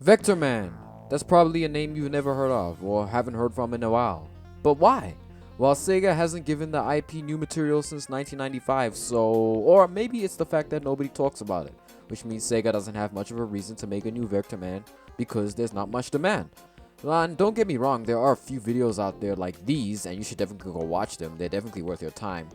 Vectorman. That's probably a name you've never heard of or haven't heard from in a while. But why? Well, Sega hasn't given the IP new material since 1995, or maybe it's the fact that nobody talks about it, which means Sega doesn't have much of a reason to make a new Vectorman because there's not much demand. And don't get me wrong, there are a few videos out there like these, and you should definitely go watch them. They're definitely worth your time.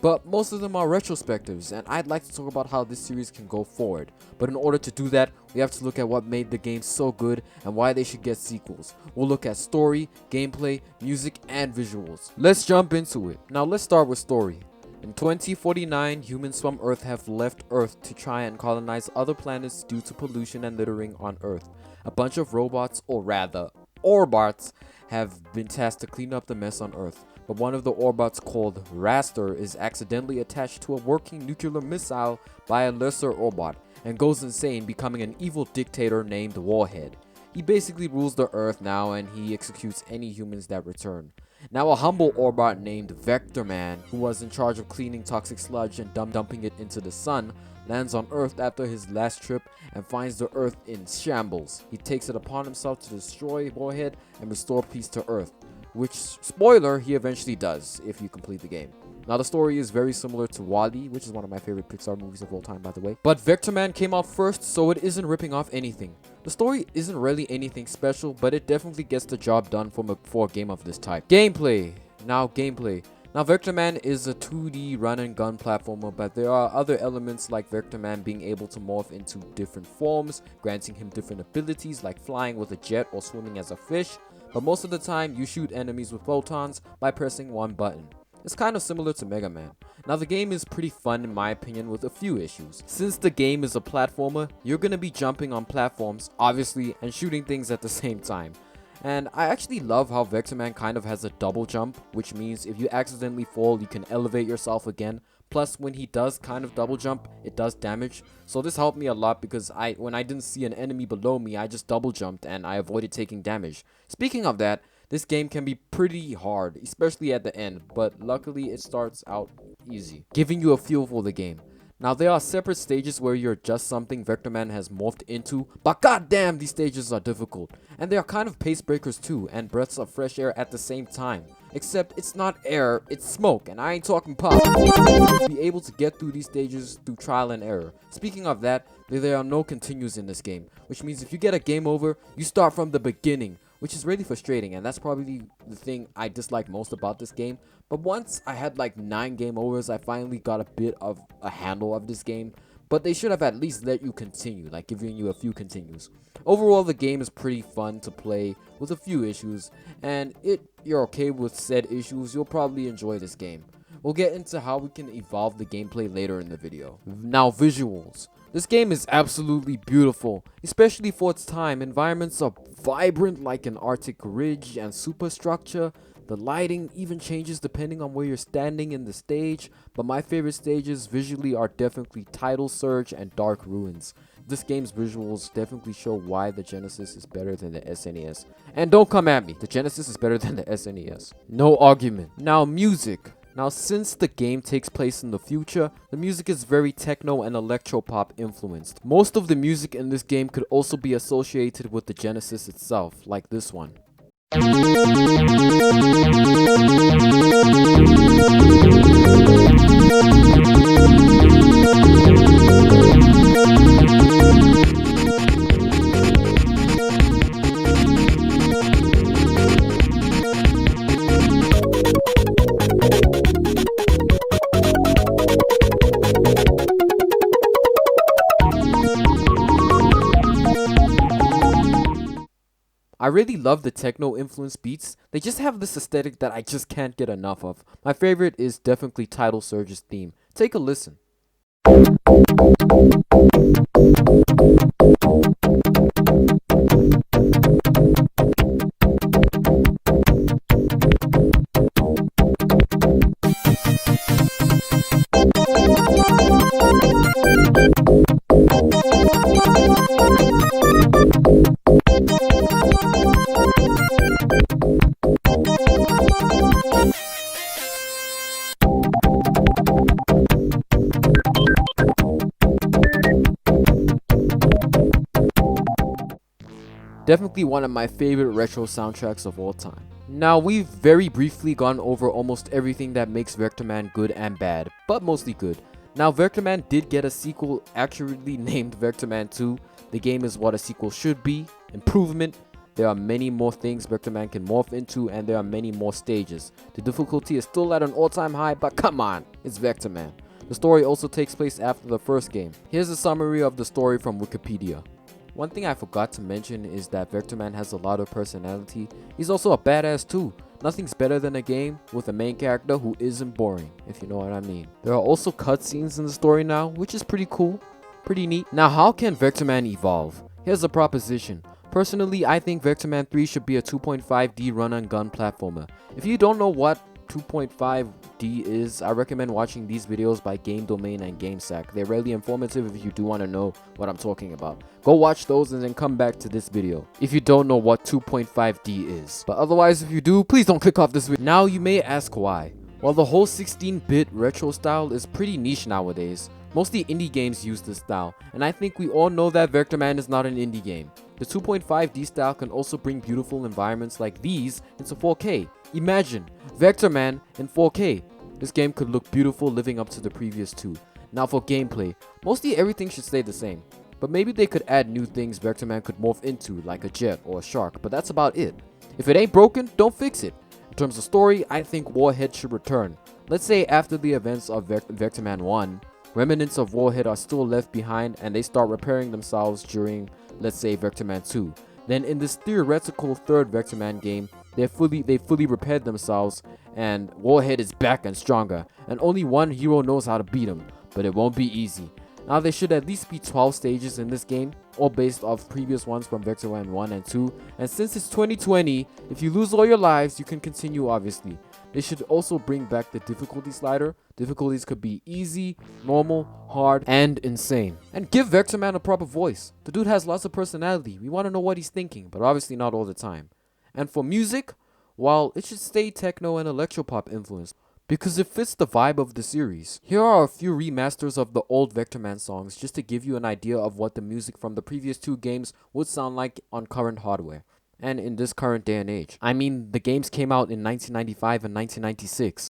But most of them are retrospectives, and I'd like to talk about how this series can go forward. But in order to do that, we have to look at what made the game so good and why they should get sequels. We'll look at story, gameplay, music, and visuals. Let's jump into it. Now let's start with story. In 2049, humans from Earth have left Earth to try and colonize other planets due to pollution and littering on Earth. A bunch of robots, or rather, Orbots, have been tasked to clean up the mess on Earth. But one of the Orbots, called Raster, is accidentally attached to a working nuclear missile by a lesser Orbot and goes insane, becoming an evil dictator named Warhead. He basically rules the Earth now, and he executes any humans that return. Now a humble Orbot named Vectorman, who was in charge of cleaning toxic sludge and dumping it into the sun, lands on Earth after his last trip and finds the Earth in shambles. He takes it upon himself to destroy Warhead and restore peace to Earth, which, spoiler, he eventually does if you complete the game. Now the story is very similar to WALL-E, which is one of my favorite Pixar movies of all time, by the way. But Vectorman came out first, so it isn't ripping off anything. The story isn't really anything special, but it definitely gets the job done for a game of this type. Gameplay. Now Vectorman is a 2D run and gun platformer, but there are other elements like Vectorman being able to morph into different forms, granting him different abilities like flying with a jet or swimming as a fish. But most of the time, you shoot enemies with photons by pressing one button. It's kind of similar to Mega Man. Now the game is pretty fun in my opinion, with a few issues. Since the game is a platformer, you're gonna be jumping on platforms, obviously, and shooting things at the same time. And I actually love how Vectorman kind of has a double jump, which means if you accidentally fall, you can elevate yourself again. Plus, when he does kind of double jump, it does damage. So this helped me a lot because when I didn't see an enemy below me, I just double jumped and I avoided taking damage. Speaking of that, this game can be pretty hard, especially at the end, but luckily it starts out easy, giving you a feel for the game. Now there are separate stages where you're just something Vectorman has morphed into, but goddamn, these stages are difficult. And they are kind of pace breakers too, and breaths of fresh air at the same time. Except it's not air, it's smoke, and I ain't talking pop. You'll be able to get through these stages through trial and error. Speaking of that, there are no continues in this game, which means if you get a game over, you start from the beginning, which is really frustrating, and that's probably the thing I dislike most about this game. But once I had like 9 game overs, I finally got a bit of a handle of this game. But they should have at least let you continue, like giving you a few continues. Overall, the game is pretty fun to play with a few issues, and if you're okay with said issues, you'll probably enjoy this game. We'll get into how we can evolve the gameplay later in the video. Now, visuals. This game is absolutely beautiful, especially for its time. Environments are vibrant like an Arctic ridge and superstructure. The lighting even changes depending on where you're standing in the stage, but my favorite stages visually are definitely Tidal Surge and Dark Ruins. This game's visuals definitely show why the Genesis is better than the SNES. And don't come at me, the Genesis is better than the SNES. No argument. Now music. Now since the game takes place in the future, the music is very techno and electropop influenced. Most of the music in this game could also be associated with the Genesis itself, like this one. I really love the techno-influenced beats. They just have this aesthetic that I just can't get enough of. My favorite is definitely Tidal Surge's theme. Take a listen. Definitely one of my favorite retro soundtracks of all time. Now, we've very briefly gone over almost everything that makes Vectorman good and bad, but mostly good. Now, Vectorman did get a sequel accurately named Vectorman 2. The game is what a sequel should be. Improvement. There are many more things Vectorman can morph into, and there are many more stages. The difficulty is still at an all-time high, but come on, it's Vectorman. The story also takes place after the first game. Here's a summary of the story from Wikipedia. One thing I forgot to mention is that Vectorman has a lot of personality. He's also a badass too. Nothing's better than a game with a main character who isn't boring, if you know what I mean. There are also cutscenes in the story now, which is pretty cool, pretty neat. Now, how can Vectorman evolve? Here's a proposition. Personally, I think Vectorman 3 should be a 2.5D run-and-gun platformer. If you don't know what 2.5D is, I recommend watching these videos by Game Domain and GameSack. They're really informative if you do want to know what I'm talking about. Go watch those and then come back to this video if you don't know what 2.5D is. But otherwise, if you do, please don't click off this video. Now you may ask why. Well, the whole 16-bit retro style is pretty niche nowadays. Mostly indie games use this style, and I think we all know that Vectorman is not an indie game. The 2.5D style can also bring beautiful environments like these into 4K. Imagine Vectorman in 4K. This game could look beautiful living up to the previous two. Now for gameplay, mostly everything should stay the same. But maybe they could add new things Vectorman could morph into, like a jet or a shark, but that's about it. If it ain't broken, don't fix it. In terms of story, I think Warhead should return. Let's say after the events of Vectorman 1, remnants of Warhead are still left behind and they start repairing themselves during, let's say, Vectorman 2. Then in this theoretical third Vectorman game, they fully repaired themselves and Warhead is back and stronger, and only one hero knows how to beat him, but it won't be easy. Now there should at least be 12 stages in this game, all based off previous ones from Vectorman 1 and 2, and since it's 2020, if you lose all your lives, you can continue obviously. They should also bring back the difficulty slider. Difficulties could be easy, normal, hard, and insane. And give Vectorman a proper voice. The dude has lots of personality. We want to know what he's thinking, but obviously not all the time. And for music, well, it should stay techno and electropop influenced, because it fits the vibe of the series. Here are a few remasters of the old Vectorman songs just to give you an idea of what the music from the previous two games would sound like on current hardware. And in this current day and age. I mean, the games came out in 1995 and 1996.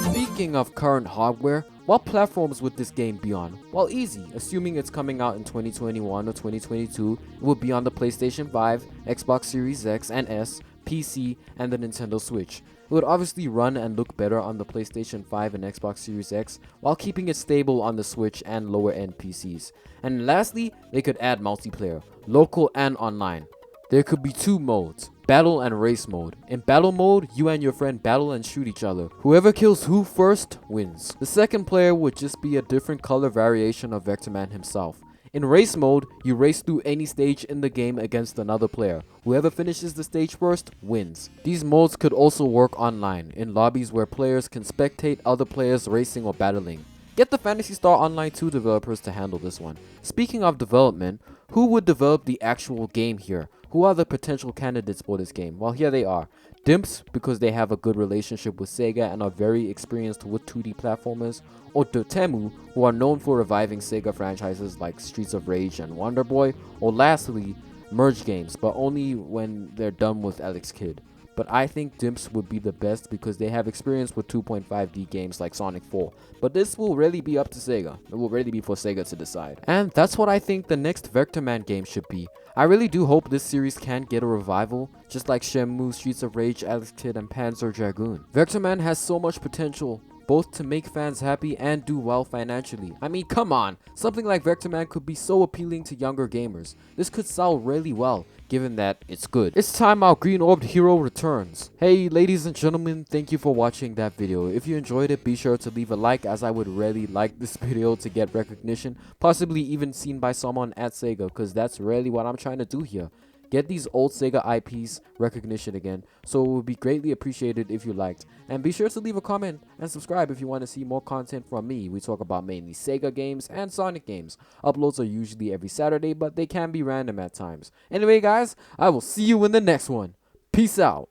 Speaking of current hardware, what platforms would this game be on? Well, easy. Assuming it's coming out in 2021 or 2022, it would be on the PlayStation 5, Xbox Series X and S, PC, and the Nintendo Switch. It would obviously run and look better on the PlayStation 5 and Xbox Series X, while keeping it stable on the Switch and lower-end PCs. And lastly, they could add multiplayer, local and online. There could be two modes, battle and race mode. In battle mode, you and your friend battle and shoot each other. Whoever kills who first wins. The second player would just be a different color variation of Vectorman himself. In race mode, you race through any stage in the game against another player. Whoever finishes the stage first wins. These modes could also work online, in lobbies where players can spectate other players racing or battling. Get the Phantasy Star Online 2 developers to handle this one. Speaking of development, who would develop the actual game here? Who are the potential candidates for this game? Well, here they are. Dimps, because they have a good relationship with Sega and are very experienced with 2D platformers, or Dotemu, who are known for reviving Sega franchises like Streets of Rage and Wonder Boy, or lastly, Merge Games, but only when they're done with Alex Kidd. But I think Dimps would be the best because they have experience with 2.5D games like Sonic 4. But this will really be up to Sega. It will really be for Sega to decide. And that's what I think the next Vectorman game should be. I really do hope this series can get a revival, just like Shenmue, Streets of Rage, Alex Kidd, and Panzer Dragoon. Vectorman has so much potential, both to make fans happy and do well financially. I mean, come on, something like Vectorman could be so appealing to younger gamers. This could sell really well, given that it's good. It's time our green orbed hero returns. Hey ladies and gentlemen, thank you for watching that video. If you enjoyed it, be sure to leave a like, as I would really like this video to get recognition, possibly even seen by someone at Sega, because that's really what I'm trying to do here. Get these old Sega IPs recognition again, so it would be greatly appreciated if you liked. And be sure to leave a comment and subscribe if you want to see more content from me. We talk about mainly Sega games and Sonic games. Uploads are usually every Saturday, but they can be random at times. Anyway guys, I will see you in the next one. Peace out.